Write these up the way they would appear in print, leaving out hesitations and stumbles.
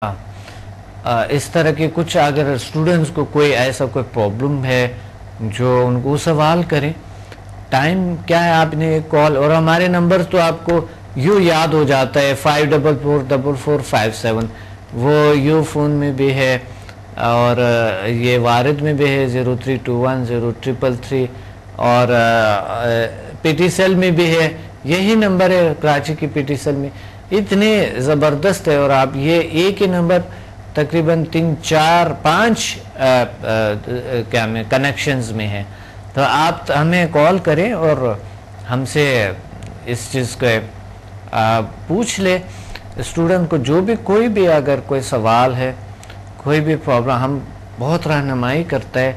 اس طرح کے کچھ اگر اسٹوڈنٹس کو کوئی ایسا کوئی پرابلم ہے جو ان کو سوال کریں. ٹائم کیا ہے, آپ نے ایک کال, اور ہمارے نمبر تو آپ کو یوں یاد ہو جاتا ہے 544457, وہ یو فون میں بھی ہے اور یہ وارد میں بھی ہے 03210333, اور پی ٹی سیل میں بھی ہے, یہی نمبر ہے کراچی کی پی ٹی سیل میں. اتنے زبردست ہے, اور آپ یہ ایک ہی نمبر تقریباً 3-4-5 کنیکشنز میں ہیں, تو آپ ہمیں کال کریں اور ہم سے اس چیز کو پوچھ لے. اسٹوڈنٹ کو جو بھی کوئی بھی اگر کوئی سوال ہے, کوئی بھی پرابلم, ہم بہت رہنمائی کرتا ہے,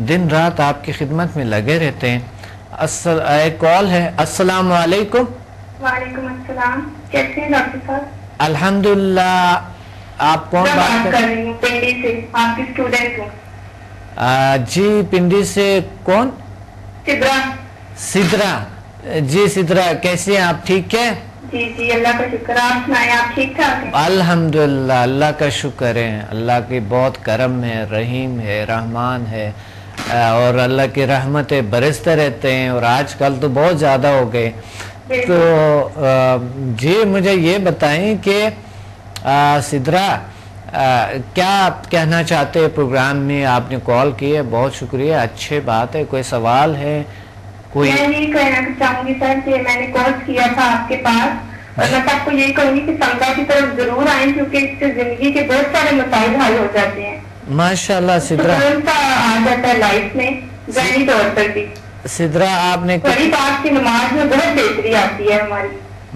دن رات آپ کی خدمت میں لگے رہتے ہیں. ایک کال ہے. السلام علیکم. وعلیکم السلام, کیسے ہیں ڈاکٹر صاحب؟ الحمدللہ. آپ کون بات کر رہی ہوں؟ پنڈی سے, آپ کی اسٹوڈنٹ ہوں. جی پنڈی سے کون؟ سدرا. جی سدرا, کیسے ہیں آپ؟ ٹھیک ہے جی جی, اللہ کا شکر. آپ سنائیں, آپ ٹھیک ٹھاک ہیں؟ الحمدللہ, اللہ کا شکر ہے. اللہ کی بہت کرم ہے, رحیم ہے, رحمان ہے, اور اللہ کی رحمتیں برستے رہتے ہیں, اور آج کل تو بہت زیادہ ہو گئے. تو جی مجھے یہ بتائیں کہ سدرا کیا آپ کہنا چاہتے ہیں پروگرام میں؟ آپ نے کال کی ہے, بہت شکریہ, اچھے بات ہے. کوئی سوال ہے؟ کوئی میں یہ کہنا چاہوں گی سر کہ میں نے کال کیا تھا آپ کے پاس, اور میں آپ کو یہ کہوں گی کہ سمجھا کی طرف ضرور آئیں, کیونکہ اس سے زندگی کے بہت سارے مسائل حل ہو جاتے ہیں. ماشاءاللہ سدرا, آ جاتا ہے لائف میں, ذہنی طور پر بھی. سدرا آپ نے قریب آپ کی نماز میں بہت بہتری آتی ہے ہماری.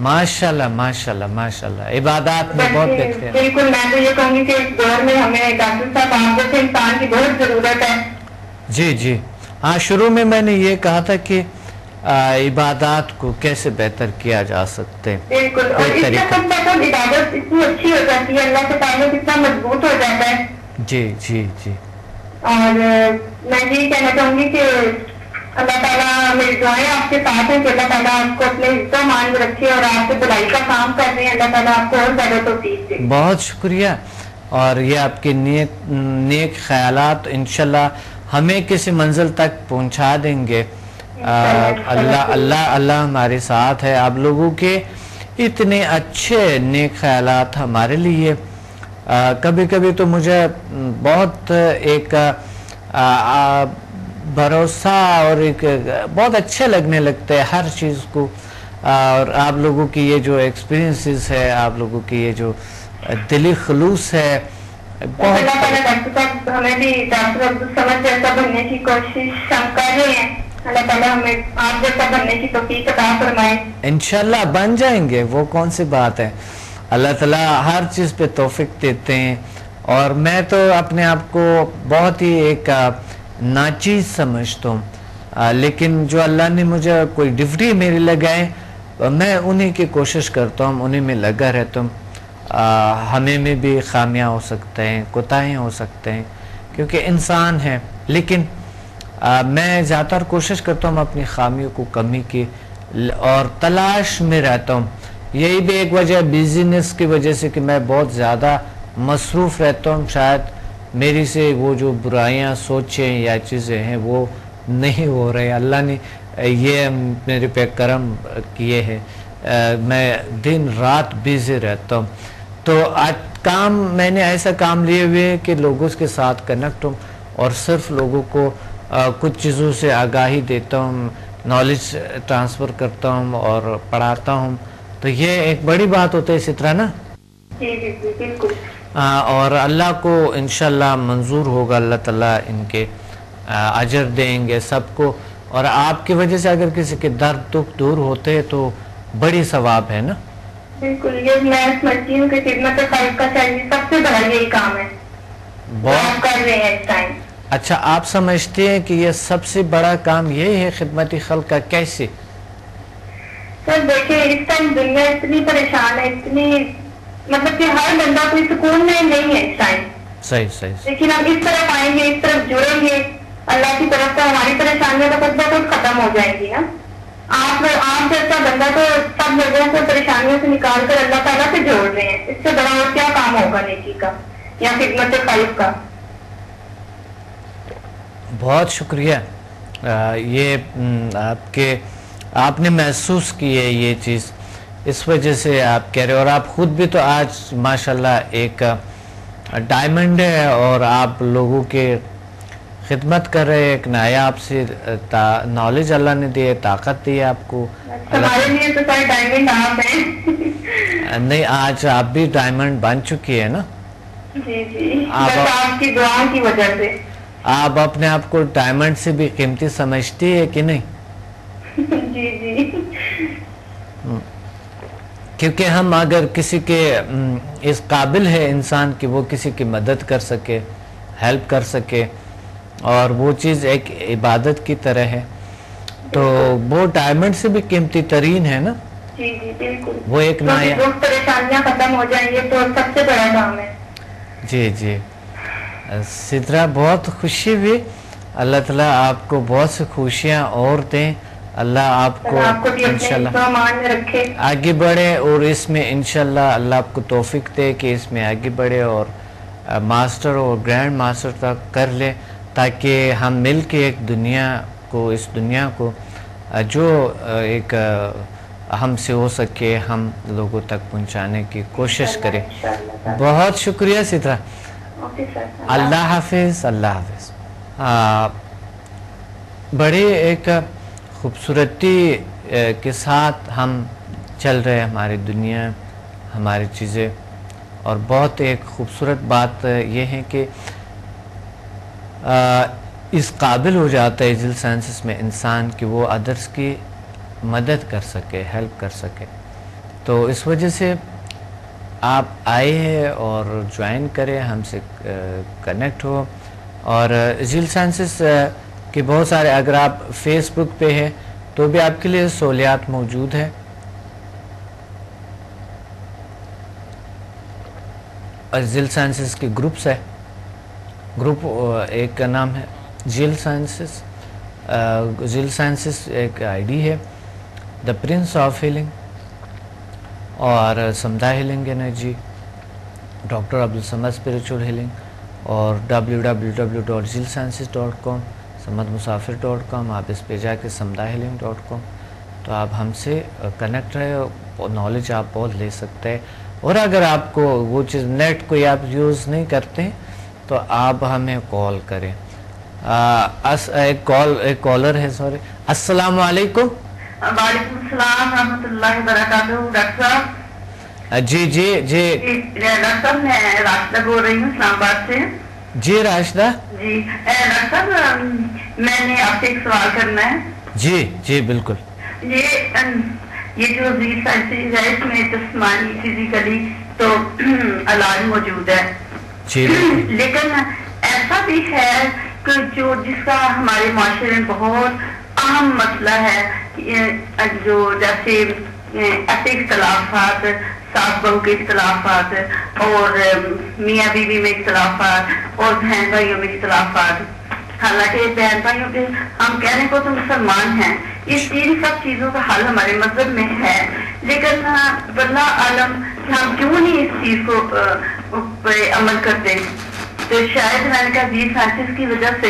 ماشاءاللہ ماشاءاللہ ماشاءاللہ, عبادات میں بہت بہتر. بالکل, میں تو یہ کہوں گی کہ اس دور میں ہمیں ڈاکٹر صاحب آپ جیسے انسان کی بہت ضرورت ہے. جی جی ہاں, شروع میں نے یہ کہا تھا کہ عبادات کو کیسے بہتر کیا جا سکتے ہیں. بالکل, اور اس سے سب سے عبادت اتنی اچھی ہو جاتی ہے, اللہ سے تعلق اتنا مضبوط ہو جاتا ہے. جی جی جی, اور میں یہ کہنا چاہوں گی کہ اللہ تعالیٰ, میری دعائیں آپ کے ساتھ ہیں کہ اللہ تعالیٰ آپ کو اپنے حصہ مان میں رکھے, اور آپ سے بھلائی کا کام کر رہے ہیں, اللہ تعالیٰ آپ کو اور زیادہ توفیق دے. بہت شکریہ. اور یہ آپ کے نیک خیالات انشاءاللہ ہمیں کسی منزل تک پہنچا دیں گے. اللہ ہمارے ساتھ ہے. آپ لوگوں کے اتنے اچھے نیک خیالات ہمارے لیے, کبھی کبھی تو مجھے بہت ایک بھروسہ اور ایک بہت اچھے لگنے لگتے ہیں ہر چیز کو. اور آپ لوگوں کی یہ جو ایکسپیرینسز ہے, آپ لوگوں کی یہ جو دلی خلوص ہے, بہت اللہ تعالیٰ ڈاکٹر صاحب ہمیں بھی ڈاکٹر عبدالصمد جیسا بننے کی کوشش ہم کر رہے ہیں. اللہ تعالیٰ ہمیں آپ جیسا بننے کی توفیق عطا فرمائے. انشاءاللہ بن جائیں گے, وہ کون سی بات ہے. اللہ تعالیٰ ہر چیز پہ توفیق دیتے ہیں. اور میں تو اپنے آپ کو بہت ہی ایک ناچیز سمجھتا ہوں, لیکن جو اللہ نے مجھے کوئی ڈیوٹی میری لگائے, میں انہی کی کوشش کرتا ہوں, انہی میں لگا رہتا ہوں. ہمیں میں بھی خامیاں ہو سکتے ہیں, کوتاہیاں ہو سکتے ہیں, کیونکہ انسان ہے. لیکن میں زیادہ تر کوشش کرتا ہوں اپنی خامیوں کو کمی کی, اور تلاش میں رہتا ہوں. یہی بھی ایک وجہ بیزینس کی وجہ سے کہ میں بہت زیادہ مصروف رہتا ہوں. شاید میری سے وہ جو برائیاں سوچیں یا چیزیں ہیں وہ نہیں ہو رہے. اللہ نے یہ میرے پہ کرم کیے ہیں, میں دن رات بیزی رہتا ہوں. تو کام میں نے ایسا کام لیے ہوئے کہ لوگوں کے ساتھ کنیکٹ ہوں, اور صرف لوگوں کو کچھ چیزوں سے آگاہی دیتا ہوں, نالج ٹرانسفر کرتا ہوں اور پڑھاتا ہوں. تو یہ ایک بڑی بات ہوتا ہے اسی طرح نا. جی جی جی بالکل. اور اللہ کو انشاءاللہ منظور ہوگا, اللہ تعالیٰ ان کے اجر دیں گے سب کو. اور آپ کی وجہ سے اگر کسی کے درد دکھ دور ہوتے ہیں تو بڑی ثواب ہے نا. بالکل, یہ میں سمجھتی ہوں کہ خدمت خلق کا چاہیے سب سے بڑا یہی کام ہے بہت کر رہے ہیں اس ٹائم. اچھا, آپ سمجھتے ہیں کہ یہ سب سے بڑا کام یہی ہے خدمت خلق کا؟ کیسے؟ سر دیکھیں, اس ٹائم دنیا اتنی پریشان ہے, اتنی مطلب کہ ہر بندہ کوئی سکون میں نہیں ہے اس ٹائم. صحیح. لیکن ہم اس طرف آئیں گے, اس طرف جڑیں گے اللہ کی طرف سے, ہماری پریشانیاں تو خود بخود ختم ہو جائیں گی نا. آپ جیسا بندہ تو سب لوگوں کو پریشانیوں سے نکال کر اللہ تعالیٰ سے جوڑ رہے ہیں، اس سے بڑا اور کیا کام ہوگا نیکی کا یا خدمت خلق کا؟ بہت شکریہ. یہ آپ نے محسوس کی ہے یہ چیز، اس وجہ سے آپ کہہ رہے ہیں. اور آپ خود بھی تو آج ماشاءاللہ ایک ڈائمنڈ ہے، اور آپ لوگوں کے خدمت کر رہے ہیں. ایک نایاب سے نالج اللہ نے دی ہے، طاقت دی ہے آپ کو. ہمارے لیے تو سارے ڈائمنڈ آپ ہیں. نہیں، آج آپ بھی ڈائمنڈ بن چکی ہے نا. جی جی، آپ کی دعاؤں کی وجہ سے. آپ اپنے آپ کو ڈائمنڈ سے بھی قیمتی سمجھتی ہے کہ نہیں؟ جی جی. کیونکہ ہم اگر کسی کے اس قابل ہے انسان کہ وہ کسی کی مدد کر سکے، ہیلپ کر سکے، اور وہ چیز ایک عبادت کی طرح ہے، تو وہ ڈائمنڈ سے بھی قیمتی ترین ہے نا. جی جی بالکل. وہ ایک نیا پریشانیاں ختم ہو جائیں گے تو سب سے بڑا کام ہے. جی جی. سدرا، بہت خوشی ہوئی. اللہ تعالیٰ آپ کو بہت سی خوشیاں اور دیں. اللہ آپ کو انشاءاللہ آگے بڑھے، اور اس میں انشاءاللہ اللہ آپ کو توفیق دے کہ اس میں آگے بڑھے اور ماسٹر اور گرینڈ ماسٹر تک کر لے، تاکہ ہم مل کے ایک اس دنیا کو جو ایک ہم سے ہو سکے ہم لوگوں تک پہنچانے کی کوشش کریں. بہت شکریہ سدرا. اللہ حافظ. اللہ حافظ. بڑے ایک خوبصورتی کے ساتھ ہم چل رہے ہماری دنیا، ہماری چیزیں، اور بہت ایک خوبصورت بات یہ ہے کہ اس قابل ہو جاتا ہے جل سائنسز میں انسان کہ وہ ادرس کی مدد کر سکے، ہیلپ کر سکے. تو اس وجہ سے آپ آئے ہیں اور جوائن کریں، ہم سے کنیکٹ ہو. اور جل سائنسز کے بہت سارے، اگر آپ فیس بک پہ ہیں تو بھی آپ کے لیے سہولیات موجود ہیں. اور جل سائنسز کے گروپس ہے. گروپ ایک کا نام ہے جل سائنسز. جل سائنسز ایک آئی ڈی ہے، دا پرنس آف ہیلنگ، اور سمدھا healing energy, doctor Abdussamad spiritual healing, اور www.jilsciences.com، samadmusafir.com. آپ اس پہ جا کے samdhahealing.com. تو آپ ہم سے کنیکٹ رہے، اور نالج آپ بہت لے سکتے ہیں. اور اگر آپ کو وہ چیز نیٹ کوئی آپ یوز نہیں کرتے تو آپ ہمیں کال کریں. ایک کالر ہے. سوری. السلام علیکم. وعلیکم السلام ورحمۃ اللہ وبرکاتہ. ڈاکٹر صاحب. جی جی جی. ڈاکٹر صاحب میں راشدہ بول رہی ہوں اسلام آباد سے. جی راشدہ. جی ڈاکٹر صاحب، میں نے آپ سے ایک سوال کرنا ہے. جی جی بالکل. یہ جو جل سائنسز ہے اس میں جسمانی فزیکلی تو علاج موجود ہے، جی لیکن ایسا بھی ہے کہ جس کا ہمارے معاشرے میں بہت اہم مسئلہ ہے، جو جیسے ایسے اختلافات، ساس بہو کے اختلافات، اور میاں بیوی میں اختلافات، اور بہن بھائیوں میں اختلافات. حالانکہ بہن بھائیوں کے ہم کہنے کو تو مسلمان ہیں، اس سب چیزوں کا حل ہمارے مذہب میں ہے، لیکن واللہ عالم ہم کیوں نہیں اس چیز کو عمل کرتے. تو شاید میں نے کہا جل سائنسز کی وجہ سے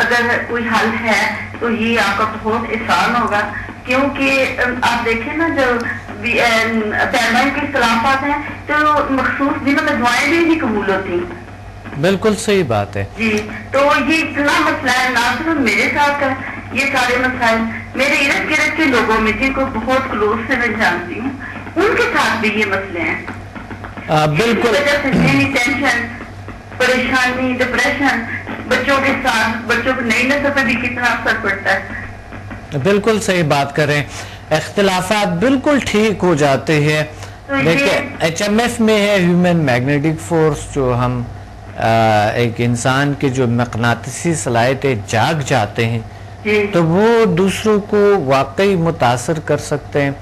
اگر کوئی حل ہے تو یہ آپ کا بہت احسان ہوگا، کیونکہ آپ دیکھیں نا جو بہن بھائی کے اختلافات ہیں تو مخصوص دنوں میں دعائیں بھی نہیں قبول ہوتی. بالکل صحیح بات ہے. جی تو یہ اتنا مسئلہ ہے، نہ صرف میرے ساتھ ہے، یہ سارے مسائل میرے ارد گرد کے لوگوں میں جن کو بہت کلوز سے میں جانتی ہوں ان کے ساتھ بھی یہ مسئلے ہیں. بالکل. وجہ سے ذہنی ٹینشن، پریشانی، ڈپریشن، بچوں کے ساتھ، بچوں کو نئی نسل پہ بھی کتنا اثر پڑتا ہے. بالکل صحیح بات کریں. اختلافات بالکل ٹھیک ہو جاتے ہیں. دیکھیں HMF میں ہے ہیومن میگنیٹک فورس، جو ہم ایک انسان کے جو مقناطیسی صلاحیتیں جاگ جاتے ہیں تو وہ دوسروں کو واقعی متاثر کر سکتے ہیں،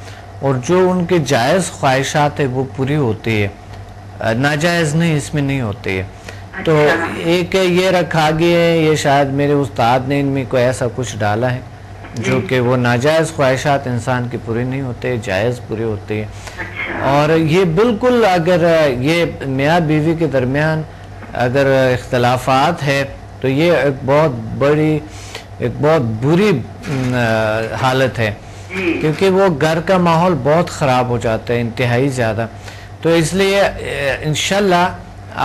اور جو ان کے جائز خواہشات ہیں وہ پوری ہوتی ہے، ناجائز نہیں اس میں نہیں ہوتی ہے. تو ایک یہ رکھا گیا ہے، یہ شاید میرے استاد نے ان میں کوئی ایسا کچھ ڈالا ہے جو کہ وہ ناجائز خواہشات انسان کی پوری نہیں ہوتے، جائز پوری ہوتی ہیں. اور یہ بالکل اگر یہ میاں بیوی کے درمیان اگر اختلافات ہے تو یہ ایک بہت بری حالت ہے، کیونکہ وہ گھر کا ماحول بہت خراب ہو جاتا ہے انتہائی زیادہ. تو اس لیے انشاءاللہ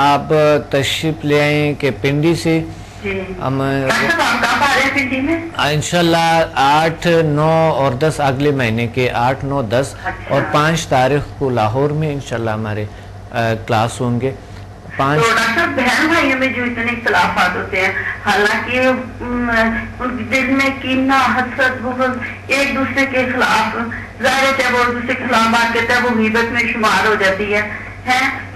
آپ تشریف لے آئیں کہ پنڈی سے ہم انشاءاللہ 8، 9 اور 10 اگلے مہینے کے 8، 9، 10 اور 5 تاریخ کو لاہور میں انشاءاللہ ہمارے کلاس ہوں گے. ڈاکٹر بہن بھائیوں میں جو اتنے اختلافات ہوتے ہیں، حالانکہ ان کے دل میں کینہ، حسد، بغض ایک دوسرے کے خلاف ظاہر ہے، وہ ایک دوسرے کے خلاف بات کرتا ہے، وہ غیبت میں شمار ہو جاتی ہے.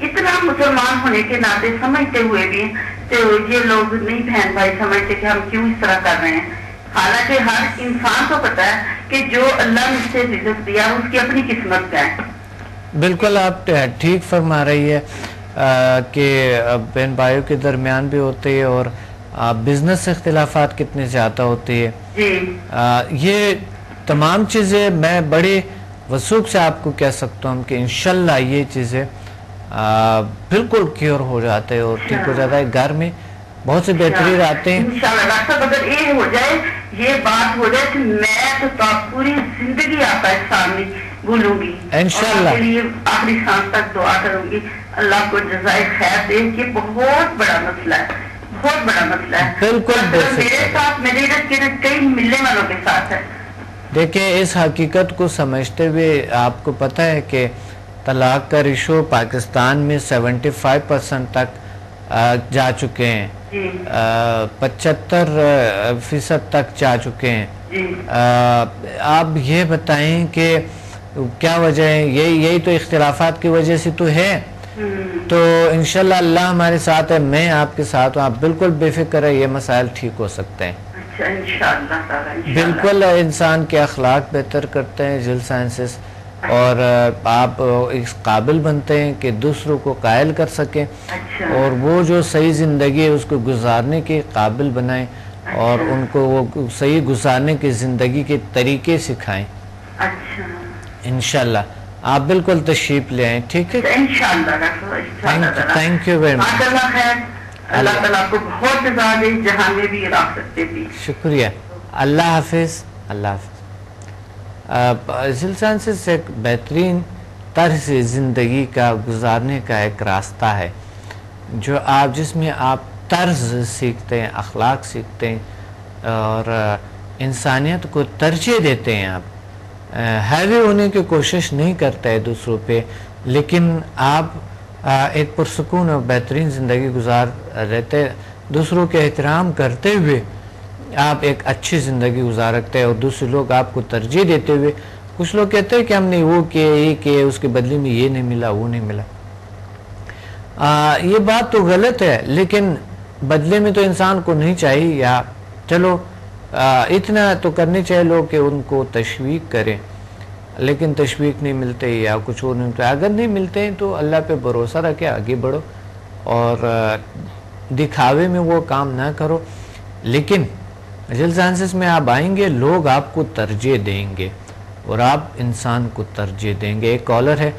اتنا مسلمان ہونے کے ناطے سمجھتے ہوئے بھی تو یہ لوگ نہیں بہن بھائی سمجھتے کہ ہم کیوں اس طرح کر رہے ہیں. حالانکہ ہر انسان کو پتا ہے کہ جو اللہ نے اسے رزق دیا اس کی اپنی قسمت کا ہے. بالکل آپ ٹھیک فرما رہی ہے کہ بہن بھائیوں کے درمیان بھی ہوتے ہیں اور بزنس اختلافات کتنے زیادہ ہوتے ہیں. یہ تمام چیزیں میں بڑے وثوق سے آپ کو کہہ سکتا ہوں کہ انشاءاللہ یہ چیزیں بالکل کیور ہو جاتے ہیں اور ٹھیک ہو جاتا ہے. گھر میں بہت سے بہترین آتے ہیں. انشاءاللہ ڈاکٹر صاحب اگر یہ ہو جائے، یہ بات ہو جائے تو میں تو پوری زندگی آپ کا احسان نہیں بھولوں گی. انشاءاللہ آپ کے لیے آخری سانس تک دعا کروں گی. اللہ کو جزائے خیر دے. یہ بہت بڑا مسئلہ ہے، بہت بڑا مسئلہ ہے. بالکل میرے ساتھ، میرے ارد گرد کئی ملنے والوں کے ساتھ ہے. دیکھیں اس حقیقت کو سمجھتے ہوئے آپ کو پتہ ہے کہ طلاق کا ریشو پاکستان میں 75% تک جا چکے ہیں، 75% تک جا چکے ہیں. آپ یہ بتائیں کہ کیا وجہ ہے؟ یہی تو اختلافات کی وجہ سے تو ہے. تو انشاءاللہ اللہ ہمارے ساتھ ہے، میں آپ کے ساتھ ہوں. آپ بالکل بے فکر ہے، یہ مسائل ٹھیک ہو سکتے ہیں. بالکل انسان کے اخلاق بہتر کرتے ہیں جل سائنسز، اور آپ اس قابل بنتے ہیں کہ دوسروں کو قائل کر سکیں اور وہ جو صحیح زندگی ہے اس کو گزارنے کے قابل بنائیں اور ان کو وہ صحیح گزارنے کی زندگی کے طریقے سکھائیں. انشاءاللہ آپ بالکل تشریف لے آئیں. ٹھیک ہے، تھینک یو ویری مچ. اللہ تعالیٰ آپ کو بہت جزا دے، جہاں میں بھی رکھ سکتے بھی. شکریہ. اللہ حافظ. اللہ حافظ. سائنسز ایک بہترین طرز زندگی کا گزارنے کا ایک راستہ ہے جو جس میں آپ طرز سیکھتے ہیں، اخلاق سیکھتے ہیں اور انسانیت کو ترجیح دیتے ہیں. آپ ہیوی ہونے کی کوشش نہیں کرتے دوسروں پہ، لیکن آپ ایک پرسکون اور بہترین زندگی گزار رہتے، دوسروں کے احترام کرتے ہوئے آپ ایک اچھی زندگی گزار رکھتے ہیں اور دوسرے لوگ آپ کو ترجیح دیتے ہوئے. کچھ لوگ کہتے ہیں کہ ہم نے وہ کیے، یہ کیے، اس کے بدلے میں یہ نہیں ملا، وہ نہیں ملا. یہ بات تو غلط ہے، لیکن بدلے میں تو انسان کو نہیں چاہیے، یا چلو اتنا تو کرنے چاہیے لوگ کہ ان کو تشویق کریں، لیکن تشویق نہیں ملتے یا کچھ اور نہیں ملتا. اگر نہیں ملتے ہیں تو اللہ پہ بھروسہ رکھے، آگے بڑھو اور دکھاوے میں وہ کام نہ کرو. لیکن جل سائنسز میں آپ آئیں گے، لوگ آپ کو ترجیح دیں گے اور آپ انسان کو ترجیح دیں گے. ایک کالر ہے.